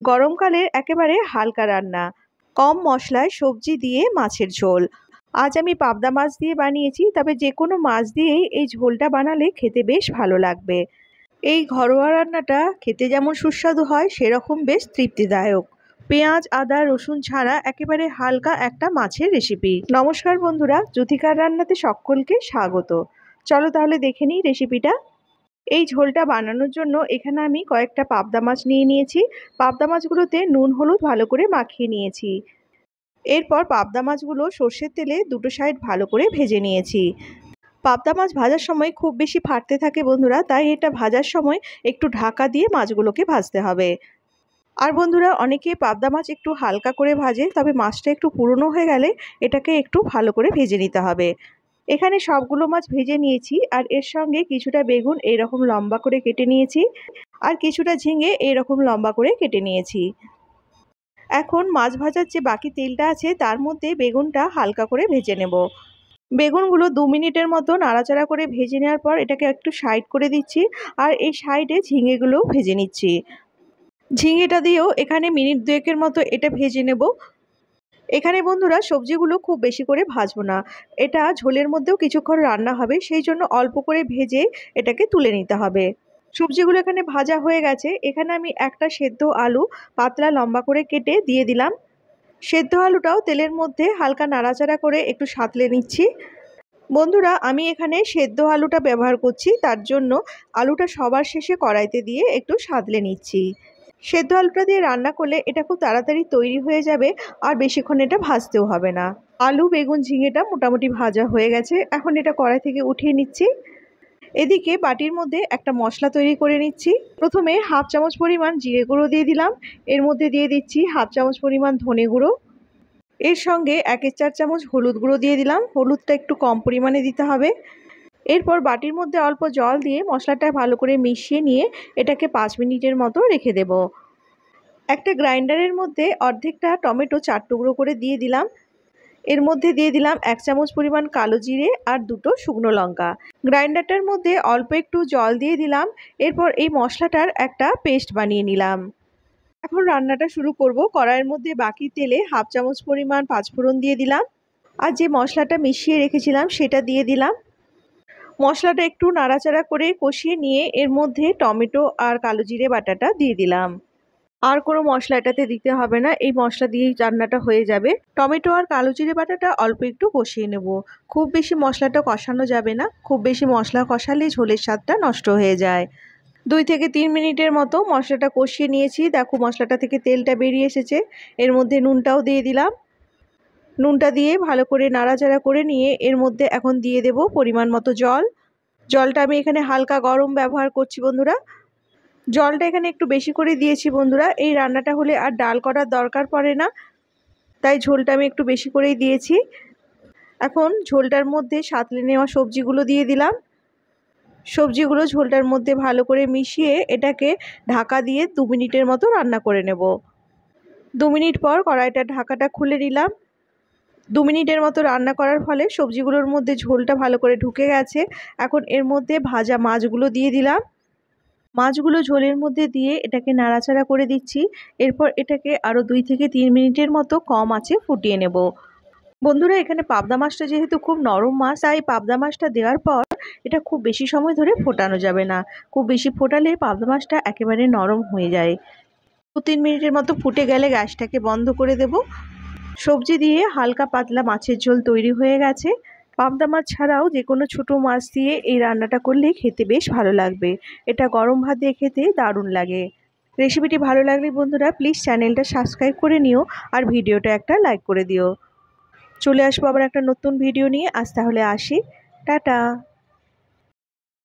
গরমকালের একেবারে হালকা রান্না, কম মশলায় সবজি দিয়ে মাছের ঝোল। আজ আমি পাবদা মাছ দিয়ে বানিয়েছি, তবে যে কোনো মাছ দিয়েই এই ঝোলটা বানালে খেতে বেশ ভালো লাগবে। এই ঘরোয়া রান্নাটা খেতে যেমন সুস্বাদু হয়, সেরকম বেশ তৃপ্তিদায়ক। পেঁয়াজ, আদা, রসুন ছাড়া একেবারে হালকা একটা মাছের রেসিপি। নমস্কার বন্ধুরা, জ্যোতিকার রান্নাতে সকলকে স্বাগত। চলো তাহলে দেখে নিই রেসিপিটা। এই ঝোলটা বানানোর জন্য এখানে আমি কয়েকটা পাবদা মাছ নিয়ে নিয়েছি। পাবদা মাছগুলোতে নুন হলুদ ভালো করে মাখিয়ে নিয়েছি। এরপর পাবদা মাছগুলো সর্ষের তেলে দুটো সাইড ভালো করে ভেজে নিয়েছি। পাবদা মাছ ভাজার সময় খুব বেশি ফাটতে থাকে বন্ধুরা, তাই এটা ভাজার সময় একটু ঢাকা দিয়ে মাছগুলোকে ভাজতে হবে। আর বন্ধুরা, অনেকে পাবদা মাছ একটু হালকা করে ভাজে, তবে মাছটা একটু পুরনো হয়ে গেলে এটাকে একটু ভালো করে ভেজে নিতে হবে। এখানে সবগুলো মাছ ভেজে নিয়েছি, আর এর সঙ্গে কিছুটা বেগুন এইরকম লম্বা করে কেটে নিয়েছি, আর কিছুটা ঝিঙে এইরকম লম্বা করে কেটে নিয়েছি। এখন মাছ ভাজার যে বাকি তেলটা আছে তার মধ্যে বেগুনটা হালকা করে ভেজে নেব। বেগুনগুলো 2 মিনিটের মতো নাড়াচাড়া করে ভেজে নেওয়ার পর এটাকে একটু সাইড করে দিচ্ছি, আর এই সাইডে ঝিঙেগুলোও ভেজে নিচ্ছি। ঝিঙেটা দিয়েও এখানে মিনিট 2-এর মতো এটা ভেজে নেব। এখানে বন্ধুরা সবজিগুলো খুব বেশি করে ভাজবো না, এটা ঝোলের মধ্যেও কিছুক্ষণ রান্না হবে, সেই জন্য অল্প করে ভেজে এটাকে তুলে নিতে হবে। সবজিগুলো এখানে ভাজা হয়ে গেছে। এখানে আমি একটা সেদ্ধ আলু পাতলা লম্বা করে কেটে দিয়ে দিলাম। সেদ্ধ আলুটাও তেলের মধ্যে হালকা নাড়াচাড়া করে একটু সাঁতলে নিচ্ছি। বন্ধুরা, আমি এখানে সেদ্ধ আলুটা ব্যবহার করছি, তার জন্য আলুটা সবার শেষে কড়াইতে দিয়ে একটু সাঁতলে নিচ্ছি। সেদ্ধ আলুটা দিয়ে রান্না করলে এটা খুব তাড়াতাড়ি তৈরি হয়ে যাবে, আর বেশিক্ষণ এটা ভাজতেও হবে না। আলু, বেগুন, ঝিঙেটা মোটামুটি ভাজা হয়ে গেছে। এখন এটা কড়াই থেকে উঠিয়ে নিচ্ছি। এদিকে বাটির মধ্যে একটা মশলা তৈরি করে নিচ্ছি। প্রথমে 1/2 চামচ পরিমাণ জিরে গুঁড়ো দিয়ে দিলাম। এর মধ্যে দিয়ে দিচ্ছি 1/2 চামচ পরিমাণ ধনে গুঁড়ো। এর সঙ্গে 1/4 চামচ হলুদ গুঁড়ো দিয়ে দিলাম। হলুদটা একটু কম পরিমাণে দিতে হবে। এরপর বাটির মধ্যে অল্প জল দিয়ে মশলাটা ভালো করে মিশিয়ে নিয়ে এটাকে 5 মিনিটের মতো রেখে দেব। একটা গ্রাইন্ডারের মধ্যে অর্ধেকটা টমেটো 4 টুকরো করে দিয়ে দিলাম। এর মধ্যে দিয়ে দিলাম 1 চামচ পরিমাণ কালো জিরে আর 2টো শুকনো লঙ্কা। গ্রাইন্ডারটার মধ্যে অল্প একটু জল দিয়ে দিলাম। এরপর এই মশলাটার একটা পেস্ট বানিয়ে নিলাম। এখন রান্নাটা শুরু করব। কড়াইয়ের মধ্যে বাকি তেলে 1/2 চামচ পরিমাণ পাঁচফোড়ন দিয়ে দিলাম, আর যে মশলাটা মিশিয়ে রেখেছিলাম সেটা দিয়ে দিলাম। মশলাটা একটু নাড়াচাড়া করে কষিয়ে নিয়ে এর মধ্যে টমেটো আর কালো জিরে বাটাটা দিয়ে দিলাম। আর কোনো মশলা এটাতে দিতে হবে না, এই মশলা দিয়েই রান্নাটা হয়ে যাবে। টমেটো আর কালো জিরে বাটাটা অল্প একটু কষিয়ে নেব। খুব বেশি মশলাটা কষানো যাবে না, খুব বেশি মশলা কষালে ঝোলের স্বাদটা নষ্ট হয়ে যায়। 2 থেকে 3 মিনিটের মতো মশলাটা কষিয়ে নিয়েছি। দেখো মশলাটা থেকে তেলটা বেরিয়ে এসেছে। এর মধ্যে নুনটাও দিয়ে দিলাম। নুনটা দিয়ে ভালো করে নাড়াচাড়া করে নিয়ে এর মধ্যে এখন দিয়ে দেব পরিমাণ মতো জল। জলটা আমি এখানে হালকা গরম ব্যবহার করছি বন্ধুরা। জলটা এখানে একটু বেশি করে দিয়েছি বন্ধুরা। এই রান্নাটা হলে আর ডাল করার দরকার পড়ে না, তাই ঝোলটা আমি একটু বেশি করেই দিয়েছি। এখন ঝোলটার মধ্যে সাঁতলে নেওয়া সবজিগুলো দিয়ে দিলাম। সবজিগুলো ঝোলটার মধ্যে ভালো করে মিশিয়ে এটাকে ঢাকা দিয়ে 2 মিনিটের মতো রান্না করে নেব। 2 মিনিট পর কড়াইটার ঢাকাটা খুলে নিলাম। 2 মিনিটের মতো রান্না করার ফলে সবজিগুলোর মধ্যে ঝোলটা ভালো করে ঢুকে গেছে। এখন এর মধ্যে ভাজা মাছগুলো দিয়ে দিলাম। মাছগুলো ঝোলের মধ্যে দিয়ে এটাকে নাড়াচাড়া করে দিচ্ছি। এরপর এটাকে আরও 2 থেকে 3 মিনিটের মতো কম আঁচে ফুটিয়ে নেব। বন্ধুরা, এখানে পাবদা মাছটা যেহেতু খুব নরম মাছ, তাই পাবদা মাছটা দেওয়ার পর এটা খুব বেশি সময় ধরে ফোটানো যাবে না। খুব বেশি ফোটালে পাবদা মাছটা একেবারে নরম হয়ে যায়। 2-3 মিনিটের মতো ফুটে গেলে গ্যাসটাকে বন্ধ করে দেব। সবজি দিয়ে হালকা পাতলা মাছের ঝোল তৈরি হয়ে গেছে। পাবদা মাছ ছাড়াও যে কোনো ছোটো মাছ দিয়ে এই রান্নাটা করলে খেতে বেশ ভালো লাগবে। এটা গরম ভাত দিয়ে খেতে দারুণ লাগে। রেসিপিটি ভালো লাগলে বন্ধুরা প্লিজ চ্যানেলটা সাবস্ক্রাইব করে নিও, আর ভিডিওটা একটা লাইক করে দিও। চলে আসবো আবার একটা নতুন ভিডিও নিয়ে। আজ তাহলে আসি, টাটা।